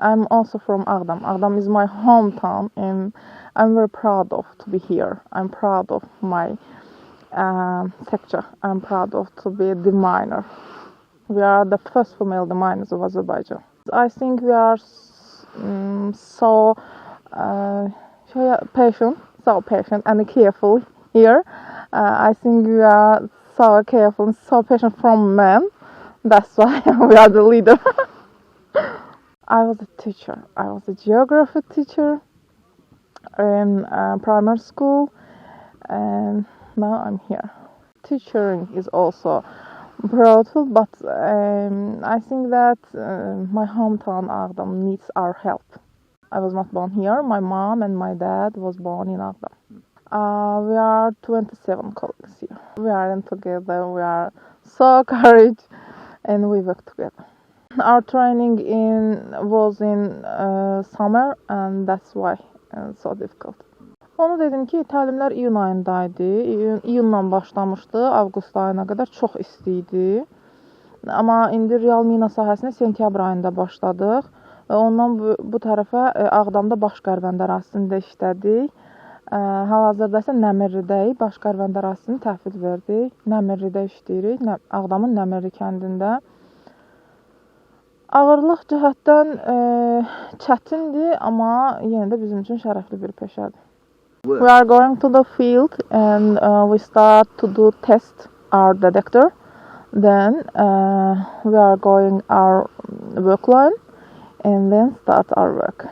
I'm also from Ağdam. Ağdam is my hometown, and I'm very proud of to be here. I'm proud of my sector. I'm proud of to be the miner. We are the first female miners of Azerbaijan. I think we are so patient and careful here. I think we are so careful and so patient from men. That's why we are the leader. I was a teacher. I was a geography teacher in primary school, and now I'm here. Teaching is also proudful, but I think that my hometown Ağdam needs our help. I was not born here. My mom and my dad was born in Ağdam. We are 27 colleagues here. We are in together. We are so courage, and we work together. Our training was in summer, and that's why it's so difficult. Onu dedim ki, təlimlər iyun ayındaydı. İyundan başlamışdı, avqust ayına qədər çox isti idi. Amma indi real mina sahəsində sentyabr ayında başladıq. Ondan bu tərəfə Ağdamda Başqərvənd ərazisində işlədik. Hal-hazırda isə Nəmirlidəyik. Başqərvənd ərazisini təhvil verdik. Nəmirlidə işləyirik, Ağdamın Nəmirli kəndində. Ağırlıq cəhətdən çətindir, amma yenə də bizim üçün şərəfli bir peşədir. We are going to the field and we start to do test our detector. Then we are going our work line and then start our work.